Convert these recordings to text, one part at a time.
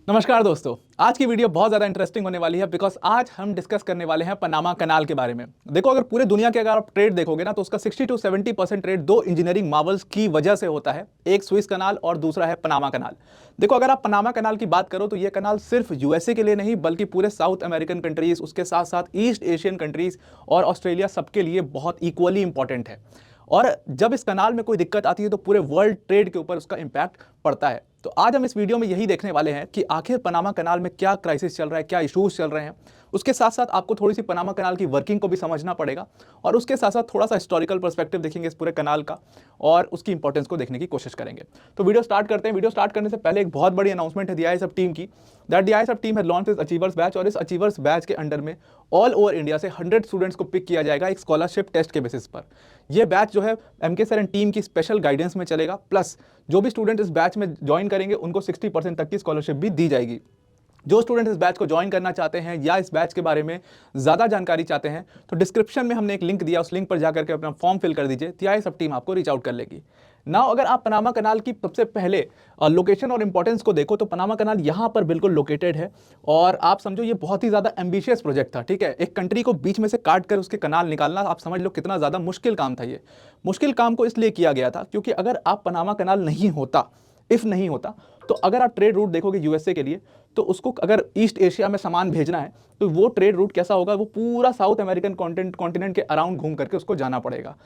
नमस्कार दोस्तों। आज की वीडियो बहुत ज़्यादा इंटरेस्टिंग होने वाली है बिकॉज आज हम डिस्कस करने वाले हैं पनामा कनाल के बारे में। देखो, अगर पूरे दुनिया के अगर आप ट्रेड देखोगे ना तो उसका 60 to 70% ट्रेड दो इंजीनियरिंग मार्वल्स की वजह से होता है। एक स्विस कनाल और दूसरा है पनामा कनाल। देखो, अगर आप पनामा कनाल की बात करो तो ये कनाल सिर्फ यूएसए के लिए नहीं बल्कि पूरे साउथ अमेरिकन कंट्रीज, उसके साथ साथ ईस्ट एशियन कंट्रीज और ऑस्ट्रेलिया सबके लिए बहुत इक्वली इंपॉर्टेंट है। और जब इस कनाल में कोई दिक्कत आती है तो पूरे वर्ल्ड ट्रेड के ऊपर उसका इंपैक्ट पड़ता है। तो आज हम इस वीडियो में यही देखने वाले हैं कि आखिर पनामा कनाल में क्या क्राइसिस चल रहा है, क्या इश्यूज चल रहे हैं। उसके साथ साथ आपको थोड़ी सी पनामा कनाल की वर्किंग को भी समझना पड़ेगा और उसके साथ साथ थोड़ा सा हिस्टोरिकल पर्सपेक्टिव देखेंगे इस पूरे कनाल का और उसकी इंपॉर्टेंस को देखने की कोशिश करेंगे। तो वीडियो स्टार्ट करते हैं। वीडियो स्टार्ट करने से पहले एक बहुत बड़ी अनाउंसमेंट है DISF टीम की, that DISF team has launched this achievers batch. और इस अचीवर्स बैच के अंडर में ऑल ओवर इंडिया से 100 स्टूडेंट्स को पिक किया जाएगा एक स्कॉलरशिप टेस्ट के बेसिस पर। यह बैच जो है MK सर एंड टीम की स्पेशल गाइडेंस में चलेगा, प्लस जो भी स्टूडेंट इस बैच में ज्वाइन करेंगे उनको 60% तक की स्कॉलरशिप भी दी जाएगी। जो स्टूडेंट इस बैच को ज्वाइन करना चाहते हैं या इस बैच के बारे में ज़्यादा जानकारी चाहते हैं तो डिस्क्रिप्शन में हमने एक लिंक दिया, उस लिंक पर जाकर के अपना फॉर्म फिल कर दीजिए। DISF टीम आपको रीच आउट कर लेगी। नाउ अगर आप पनामा कनाल की सबसे पहले लोकेशन और इंपॉर्टेंस को देखो तो पनामा कनाल यहाँ पर बिल्कुल लोकेटेड है और आप समझो ये बहुत ही ज़्यादा एम्बिशियस प्रोजेक्ट था। ठीक है, एक कंट्री को बीच में से काट कर उसके कनाल निकालना, आप समझ लो कितना ज़्यादा मुश्किल काम था। ये मुश्किल काम को इसलिए किया गया था क्योंकि अगर आप पनामा कनाल नहीं होता, इफ़ नहीं होता, तो अगर आप ट्रेड रूट देखोगे यूएसए के लिए तो उसको अगर ईस्ट एशिया में सामान भेजना है तो वो ट्रेड रूट कैसा होगा, वो पूरा साउथ अमेरिकन कॉन्टिनेंट के अराउंड घूम करके उसको जाना पड़ेगा।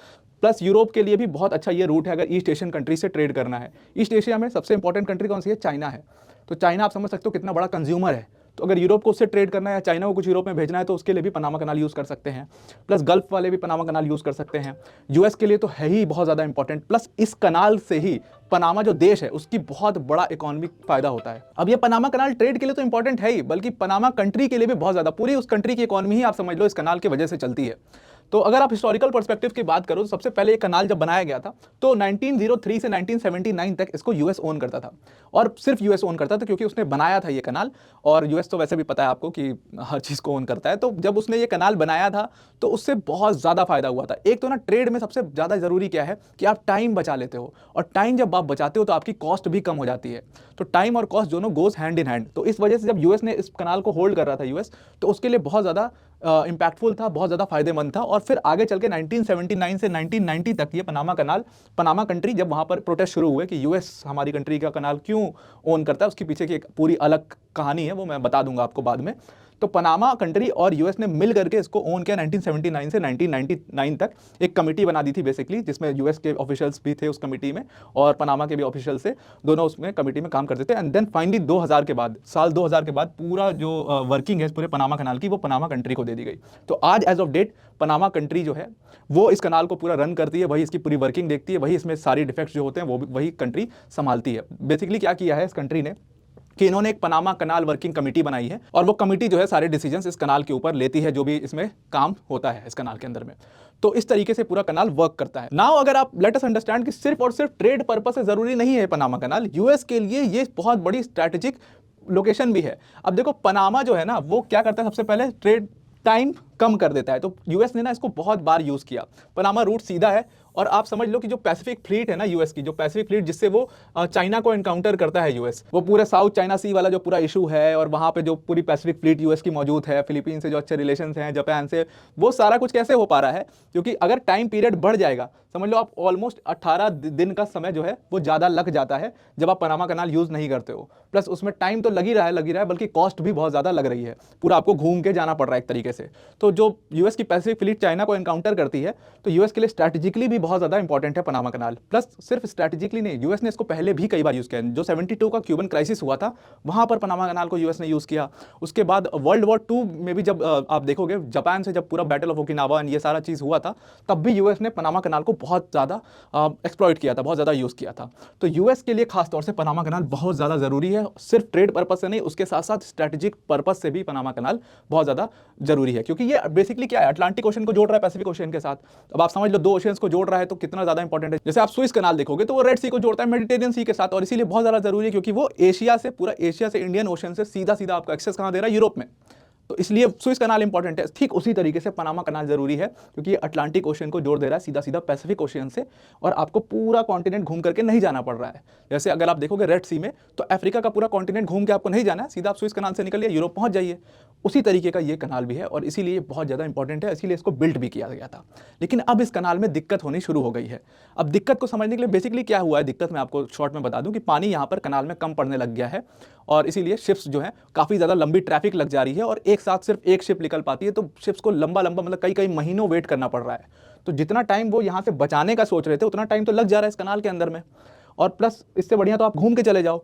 प्लस यूरोप के लिए भी बहुत अच्छा ये रूट है अगर ईस्ट एशियन कंट्री से ट्रेड करना है। ईस्ट एशिया में सबसे इंपॉर्टेंट कंट्री कौन सी है? चाइना है। तो चाइना आप समझ सकते हो कितना बड़ा कंज्यूमर है। तो अगर यूरोप को उससे ट्रेड करना है या चाइना को कुछ यूरोप में भेजना है तो उसके लिए भी पनामा कनाल यूज़ कर सकते हैं। प्लस गल्फ वाले भी पनामा कनाल यूज़ कर सकते हैं। यूएस के लिए तो है ही बहुत ज़्यादा इंपॉर्टेंट। प्लस इस कनाल से ही पनामा जो देश है उसकी बहुत बड़ा इकोनॉमिक फायदा होता है। अब ये पनामा कनाल ट्रेड के लिए तो इंपॉर्टेंट है ही बल्कि पनामा कंट्री के लिए भी बहुत ज़्यादा, पूरी उस कंट्री की इकोनॉमी ही आप समझ लो इस कनाल की वजह से चलती है। तो अगर आप हिस्टोरिकल पर्सपेक्टिव की बात करो तो सबसे पहले ये कनाल जब बनाया गया था तो 1903 से 1979 तक इसको यूएस ओन करता था। और सिर्फ यूएस ओन करता था क्योंकि उसने बनाया था ये कनाल। और यूएस तो वैसे भी पता है आपको कि हर चीज़ को ओन करता है। तो जब उसने ये कनाल बनाया था तो उससे बहुत ज़्यादा फायदा हुआ था। एक तो ना ट्रेड में सबसे ज़्यादा ज़रूरी क्या है कि आप टाइम बचा लेते हो, और टाइम जब आप बचाते हो तो आपकी कॉस्ट भी कम हो जाती है। तो टाइम और कॉस्ट दोनों गोज हैंड इन हैंड। तो इस वजह से जब यूएस ने इस कनाल को होल्ड कर रहा था यूएस, तो उसके लिए बहुत ज़्यादा इंपैक्टफुल था, बहुत ज़्यादा फायदेमंद था। और फिर आगे चल के 1979 से 1990 तक ये पनामा कनाल, पनामा कंट्री जब वहाँ पर प्रोटेस्ट शुरू हुए कि यूएस हमारी कंट्री का कनाल क्यों ओन करता है, उसके पीछे की एक पूरी अलग कहानी है, वो मैं बता दूंगा आपको बाद में। तो पनामा कंट्री और यूएस ने मिल करके इसको ओन किया 1979 से 1999 तक। एक कमेटी बना दी थी बेसिकली, जिसमें यूएस के ऑफिशियल्स भी थे उस कमेटी में और पनामा के भी ऑफिशियल्स थे, दोनों उसमें कमेटी में काम करते थे। एंड देन फाइनली 2000 के बाद, साल 2000 के बाद पूरा जो वर्किंग है पूरे पनामा कनाल की वो पनामा कंट्री को दे दी गई। तो आज as of date Panama country जो है वो इस कनाल को पूरा रन करती है, वही इसकी पूरी वर्किंग देखती है, वही इसमें सारी डिफेक्ट्स जो होते हैं वो वही कंट्री संभालती है। बेसिकली क्या किया है इस कंट्री ने कि इन्होंने एक पनामा कनाल वर्किंग कमेटी बनाई है और वो कमेटी जो है सारे डिसीजंस इस कनाल के ऊपर लेती है, जो भी इसमें काम होता है इस कनाल के अंदर में। तो इस तरीके से पूरा कनाल वर्क करता है। नाउ अगर आप लेट अस अंडरस्टैंड कि सिर्फ और सिर्फ ट्रेड पर्पस से जरूरी नहीं है पनामा कनाल, यूएस के लिए ये बहुत बड़ी स्ट्रैटेजिक लोकेशन भी है। अब देखो पनामा जो है ना वो क्या करता है, सबसे पहले ट्रेड टाइम कम कर देता है। तो यूएस ने ना इसको बहुत बार यूज किया। पनामा रूट सीधा है और आप समझ लो कि जो पैसिफिक फ्लीट है ना यूएस की, जो पैसिफिक फ्लीट जिससे वो चाइना को एनकाउंटर करता है यूएस, वो पूरे साउथ चाइना सी वाला जो पूरा इशू है और वहाँ पे जो पूरी पैसिफिक फ्लीट यूएस की मौजूद है, फिलीपीन से जो अच्छे रिलेशन हैं, जापान से, वो सारा कुछ कैसे हो पा रहा है क्योंकि अगर टाइम पीरियड बढ़ जाएगा, समझ लो आप ऑलमोस्ट 18 दिन का समय जो है वो ज़्यादा लग जाता है जब आप पनामा कनाल यूज़ नहीं करते हो। प्लस उसमें टाइम तो लग ही रहा है बल्कि कॉस्ट भी बहुत ज़्यादा लग रही है, पूरा आपको घूम के जाना पड़ रहा है एक तरीके से। तो जो यूएस की पैसिफिक फ्लीट चाइना को एनकाउंटर करती है तो यूएस के लिए स्ट्रैटेजिकली भी बहुत ज़्यादा इंपॉर्टेंट है पनामा कनाल। प्लस सिर्फ स्ट्रैटेजिकली नहीं, यूएस ने इसको पहले भी कई बार यूज़ किया है। जो 72 का क्यूबन क्राइसिस हुआ था वहाँ पर पनामा कनाल को यूएस ने यूज़ किया। उसके बाद वर्ल्ड वॉर 2 में भी जब आप देखोगे जापान से जब पूरा बैटल ऑफ ओकिनावा ये सारा चीज़ हुआ था तब भी यूएस ने पनामा कनाल को बहुत ज़्यादा एक्सप्लॉइट किया था, बहुत ज़्यादा यूज़ किया था। तो यूएस के लिए खासतौर से पनामा कनाल बहुत ज़्यादा ज़रूरी है, सिर्फ ट्रेड पर्पज से नहीं, उसके साथ साथ स्ट्रैटेजिक पर्पज से भी पनामा कनाल बहुत ज़्यादा जरूरी है क्योंकि ये बेसिकली क्या है, अटलांटिक ओशन को जोड़ रहा है पैसिफिक ओशन के साथ। अब आप समझ लो दो ओशंस को जोड़ रहा है तो कितना ज़्यादा इंपॉर्टेंट है। जैसे आप स्विस कनाल देखोगे तो वो रेड सी को जोड़ता है मेडिटेरियन सी के साथ, और इसीलिए बहुत ज़्यादा जरूरी है क्योंकि वो एशिया से, पूरा एशिया से, इंडियन ओशन से सीधा सीधा आपको एक्सेस कहाँ दे रहा है, यूरोप में। तो इसलिए सुएज कनाल इंपॉर्टेंट है। ठीक उसी तरीके से पनामा कनाल जरूरी है, क्योंकि ये अटलांटिक ओशन को जोड़ दे रहा है सीधा सीधा पैसिफिक ओशन से, और आपको पूरा कॉन्टिनेंट घूम करके नहीं जाना पड़ रहा है। जैसे अगर आप देखोगे रेड सी में, तो अफ्रीका का पूरा कॉन्टिनेंट घूम के आपको नहीं जाना है, सीधा आप सुएज कनाल से निकलिए, यूरोप पहुंच जाइए। उसी तरीके का ये कनाल भी है और इसीलिए बहुत ज़्यादा इंपॉर्टेंट है, इसीलिए इसको बिल्ड भी किया गया था। लेकिन अब इस कनाल में दिक्कत होनी शुरू हो गई है। अब दिक्कत को समझने के लिए बेसिकली क्या हुआ है, दिक्कत मैं आपको शॉर्ट में बता दूं कि पानी यहाँ पर कनाल में कम पड़ने लग गया है, और इसीलिए शिप्स जो है काफ़ी ज़्यादा लंबी ट्रैफिक लग जा रही है, और एक साथ सिर्फ एक शिप निकल पाती है, तो शिप्स को लंबा लंबा मतलब कई कई महीनों वेट करना पड़ रहा है। तो जितना टाइम वो यहाँ से बचाने का सोच रहे थे उतना टाइम तो लग जा रहा है इस कनाल के अंदर में, और प्लस इससे बढ़िया तो आप घूम के चले जाओ।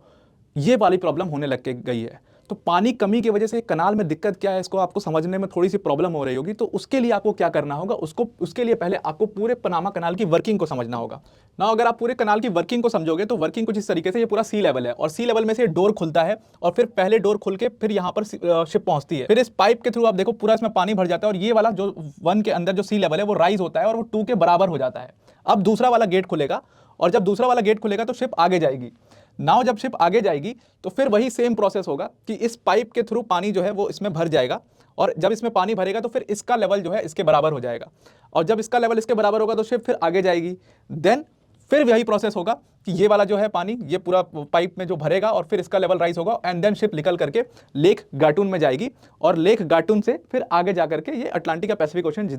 ये वाली प्रॉब्लम होने लग गई है। तो पानी कमी की वजह से कनाल में दिक्कत क्या है, इसको आपको समझने में थोड़ी सी प्रॉब्लम हो रही होगी। तो उसके लिए आपको क्या करना होगा, उसके लिए पहले आपको पूरे पनामा कनाल की वर्किंग को समझना होगा ना। अगर आप पूरे कनाल की वर्किंग को समझोगे तो वर्किंग कुछ इस तरीके से, ये पूरा सी लेवल है और सी लेवल में से डोर खुलता है, और फिर पहले डोर खुल के फिर यहाँ पर शिप पहुंचती है, फिर इस पाइप के थ्रू आप देखो पूरा इसमें पानी भर जाता है, और ये वाला जो 1 के अंदर जो सी लेवल है वो राइज होता है और वो 2 के बराबर हो जाता है। अब दूसरा वाला गेट खुलेगा, और जब दूसरा वाला गेट खुलेगा तो शिप आगे जाएगी। नाउ जब शिप आगे जाएगी तो फिर वही सेम प्रोसेस होगा कि इस पाइप के थ्रू पानी जो है वो इसमें भर जाएगा, और जब इसमें पानी भरेगा तो फिर इसका लेवल जो है इसके बराबर हो जाएगा, और जब इसका लेवल इसके बराबर होगा तो शिप फिर आगे जाएगी। देन फिर वही प्रोसेस होगा कि ये वाला जो है पानी ये पूरा पाइप में जो भरेगा, और फिर इसका लेवल राइज होगा, एंड देन शिप निकल करके लेक गाटून में जाएगी, और लेक गाटून से फिर आगे जाकर के ये अटलांटिक या पैसिफिक ओशन जिस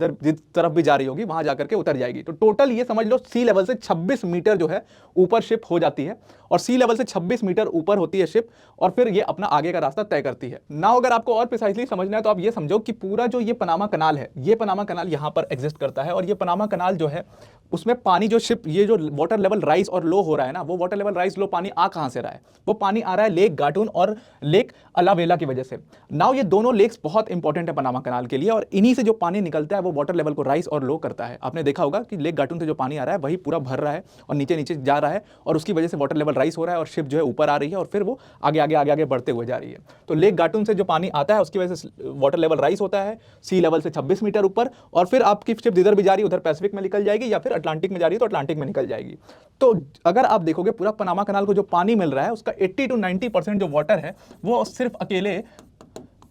तरफ भी जा रही होगी वहां जाकर के उतर जाएगी। तो टोटल ये समझ लो सी लेवल से 26 मीटर जो है ऊपर शिप हो जाती है, और सी लेवल से 26 मीटर ऊपर होती है शिप, और फिर ये अपना आगे का रास्ता तय करती है। ना अगर आपको और प्रिसाइसली समझना है तो आप ये समझो कि पूरा जो ये पनामा कनाल है, ये पनामा कनाल यहाँ पर एग्जिस्ट करता है, और ये पनामा कनाल जो है उसमें पानी जो शिप ये जो वाटर लेवल राइज और लो हो रहा है ना, वो वाटर लेवल राइज लो पानी आ कहां से रहा है, वो पानी आ रहा है लेक गाटून और लेक अलावेला की वजह से। नाउ ये दोनों लेक्स बहुत इंपॉर्टेंट है पनामा कनाल के लिए, और इन्हीं से जो पानी निकलता है वो वाटर लेवल को राइज और लो करता है। आपने देखा होगा कि लेक गाटून से जो पानी आ रहा है वही पूरा भर रहा है और नीचे नीचे जा रहा है, और उसकी वजह से वाटर लेवल राइज हो रहा है और शिप जो है ऊपर आ रही है, और फिर वो आगे आगे आगे आगे बढ़ते हुए जा रही है। तो लेक गाटून से जो पानी आता है उसकी वजह से वाटर लेवल राइज होता है सी लेवल से 26 मीटर ऊपर, और फिर आपकी शिप जिधर भी जा रही है उधर पैसिफिक में निकल जाएगी, या फिर अटलांटिक में जा रही है तो अटलांटिक में निकल जाएगी। तो अगर आप देखोगे पूरा पनामा कनाल को जो पानी मिल रहा है उसका 80 to 90% जो वाटर है वो सिर्फ अकेले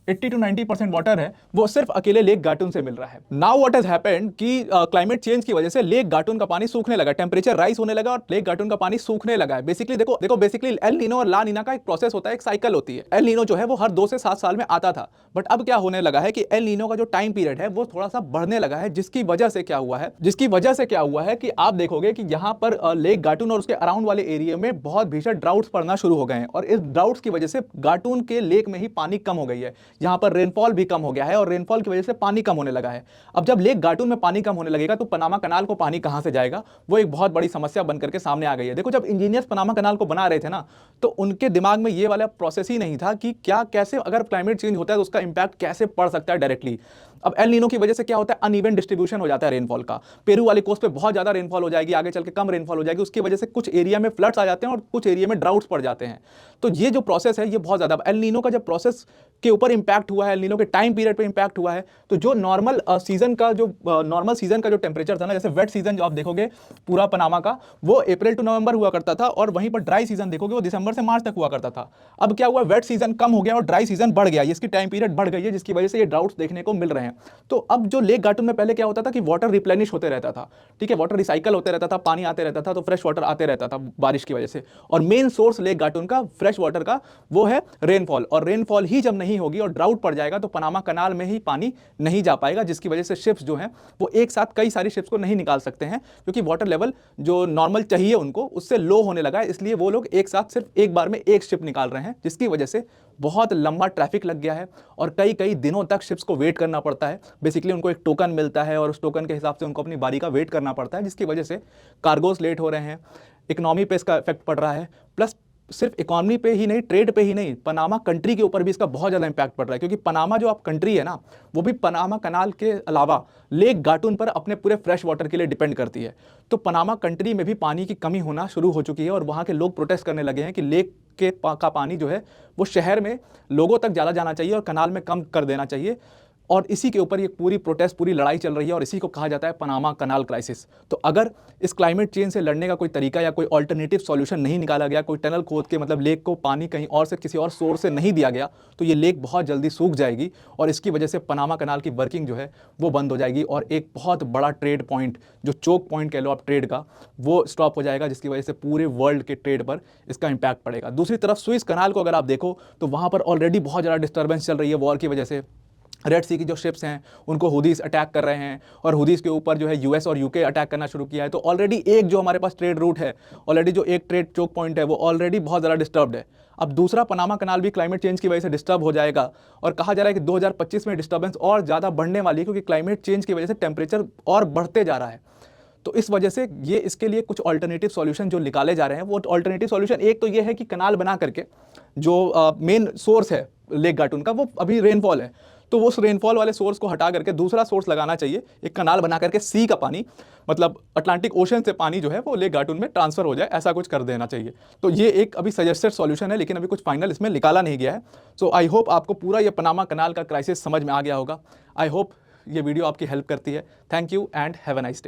80 to 90% वाटर है वो सिर्फ अकेले लेक गाटून से मिल रहा है। नाउ व्हाट हैज हैपेंड कि क्लाइमेट चेंज की वजह से लेक गाटून का पानी सूखने लगा, टेंपरेचर राइज होने लगा और लेक गाटून का पानी सूखने लगा है। बेसिकली देखो बेसिकली एल नीनो और ला नीना का एक प्रोसेस होता है, एक साइकिल होती है। एल नीनो जो है वो हर 2 से 7 साल में आता था, बट अब क्या होने लगा है कि एल नीनो का जो टाइम पीरियड है वो थोड़ा सा बढ़ने लगा है, जिसकी वजह से क्या हुआ है कि आप देखोगे कि यहाँ पर लेक गाटून और उसके अराउंड वाले एरिया में बहुत भीषण ड्राउट्स पड़ना शुरू हो गए हैं, और इस ड्राउट्स की वजह से गाटून के लेक में ही पानी कम हो गई है, यहाँ पर रेनफॉल भी कम हो गया है, और रेनफॉल की वजह से पानी कम होने लगा है। अब जब लेक गाटून में पानी कम होने लगेगा तो पनामा कनाल को पानी कहां से जाएगा, वो एक बहुत बड़ी समस्या बनकर के सामने आ गई है। देखो जब इंजीनियर्स पनामा कनाल को बना रहे थे ना, तो उनके दिमाग में ये वाला प्रोसेस ही नहीं था कि क्या कैसे अगर क्लाइमेट चेंज होता है तो उसका इंपैक्ट कैसे पड़ सकता है डायरेक्टली। अब एल नीनो की वजह से क्या होता है, अनइवन डिस्ट्रीब्यूशन हो जाता है रेनफॉल का। पेरू वाली कोस्ट पे बहुत ज्यादा रेनफॉल हो जाएगी, आगे चल के कम रेनफॉल हो जाएगी, उसकी वजह से कुछ एरिया में फ्लड्स आ जाते हैं और कुछ एरिया में ड्राउट्स पड़ जाते हैं। तो ये जो प्रोसेस है ये बहुत ज्यादा एल नीनो का जब प्रोसेस के ऊपर इंपैक्ट हुआ है, एल नीनो के टाइम पीरियड पे इंपैक्ट हुआ है, तो जो नॉर्मल सीजन का जो टेम्परेचर था ना, जैसे वेट सीजन जो आप देखोगे पूरा पनामा का वो अप्रैल टू नवंबर हुआ करता था, और वहीं पर ड्राई सीजन देखोगे वो दिसंबर से मार्च तक हुआ करता था। अब क्या हुआ, वेट सीजन कम हो गया और ड्राई सीजन बढ़ गया, इसकी टाइम पीरियड बढ़ गई है, जिसकी वजह से ये ड्राउट्स देखने को मिल रहे हैं। तो अब जो लेक गाटून में पहले क्या होता था कि वाटर रिप्लेनिश होते रहता था, ठीक है, वाटर रिसाइकल होते रहता था, पानी आते रहता था, तो फ्रेश वाटर आते रहता था बारिश की वजह से, और मेन सोर्स लेक गाटून का फ्रेश वाटर का वो है रेनफॉल, और रेनफॉल ही जब नहीं होगी और ड्राउट पड़ जाएगा तो पनामा कनाल में ही पानी नहीं जा पाएगा, जिसकी वजह से शिप्स जो हैं वो एक साथ कई सारी शिप्स को नहीं निकाल सकते हैं, क्योंकि वाटर लेवल जो नॉर्मल चाहिए उनको उससे लो होने लगा है। इसलिए वो लोग एक साथ सिर्फ एक बार में एक शिप निकाल रहे हैं, जिसकी वजह से बहुत लंबा ट्रैफिक लग गया है, और कई कई दिनों तक शिप्स को वेट करना पड़ता है। बेसिकली उनको एक टोकन मिलता है और उस टोकन के हिसाब से उनको अपनी बारी का वेट करना पड़ता है, जिसकी वजह से कार्गोस लेट हो रहे हैं, इकोनॉमी पे इसका इफेक्ट पड़ रहा है, प्लस सिर्फ इकोनॉमी पे ही नहीं, ट्रेड पे ही नहीं, पनामा कंट्री के ऊपर भी इसका बहुत ज़्यादा इंपैक्ट पड़ रहा है, क्योंकि पनामा जो आप कंट्री है ना, वो भी पनामा कनाल के अलावा लेक गाटून पर अपने पूरे फ्रेश वाटर के लिए डिपेंड करती है। तो पनामा कंट्री में भी पानी की कमी होना शुरू हो चुकी है, और वहाँ के लोग प्रोटेस्ट करने लगे हैं कि लेक का पानी जो है वो शहर में लोगों तक ज़्यादा जाना चाहिए और कनाल में कम कर देना चाहिए, और इसी के ऊपर ये पूरी प्रोटेस्ट, पूरी लड़ाई चल रही है और इसी को कहा जाता है पनामा कनाल क्राइसिस। तो अगर इस क्लाइमेट चेंज से लड़ने का कोई तरीका या कोई ऑल्टरनेटिव सॉल्यूशन नहीं निकाला गया, कोई टनल खोद के मतलब लेक को पानी कहीं और से किसी और सोर्स से नहीं दिया गया, तो ये लेक बहुत जल्दी सूख जाएगी और इसकी वजह से पनामा कनाल की वर्किंग जो है वो बंद हो जाएगी और एक बहुत बड़ा ट्रेड पॉइंट, जो चोक पॉइंट कह लो आप ट्रेड का, वो स्टॉप हो जाएगा, जिसकी वजह से पूरे वर्ल्ड के ट्रेड पर इसका इंपैक्ट पड़ेगा। दूसरी तरफ सुएज कनाल को अगर आप देखो तो वहाँ पर ऑलरेडी बहुत ज़्यादा डिस्टर्बेंस चल रही है वॉर की वजह से। रेड सी की जो शिप्स हैं उनको हुदीस अटैक कर रहे हैं और हुदीस के ऊपर जो है यूएस और यूके अटैक करना शुरू किया है। तो ऑलरेडी एक जो हमारे पास ट्रेड रूट है, ऑलरेडी जो एक ट्रेड चोक पॉइंट है वो ऑलरेडी बहुत ज़्यादा डिस्टर्ब्ड है। अब दूसरा पनामा कनाल भी क्लाइमेट चेंज की वजह से डिस्टर्ब हो जाएगा और कहा जा रहा है कि 2025 में डिस्टर्बेंस और ज़्यादा बढ़ने वाली है, क्योंकि क्लाइमेट चेंज की वजह से टेम्परेचर और बढ़ते जा रहा है। तो इस वजह से ये इसके लिए कुछ ऑल्टरनेटिव सॉल्यूशन जो निकाले जा रहे हैं, वो ऑल्टरनेटिव सॉल्यूशन एक तो ये है कि कनाल बना करके जो मेन सोर्स है लेक गाटून का, वो अभी रेनफॉल है, तो उस रेनफॉल वाले सोर्स को हटा करके दूसरा सोर्स लगाना चाहिए, एक कनाल बना करके सी का पानी, मतलब अटलांटिक ओशन से पानी जो है वो लेक गाटून में ट्रांसफर हो जाए, ऐसा कुछ कर देना चाहिए। तो ये एक अभी सजेस्टेड सॉल्यूशन है, लेकिन अभी कुछ फाइनल इसमें निकाला नहीं गया है। सो आई होप आपको पूरा ये पनामा कनाल का क्राइसिस समझ में आ गया होगा। आई होप ये वीडियो आपकी हेल्प करती है। Thank you and have a nice day.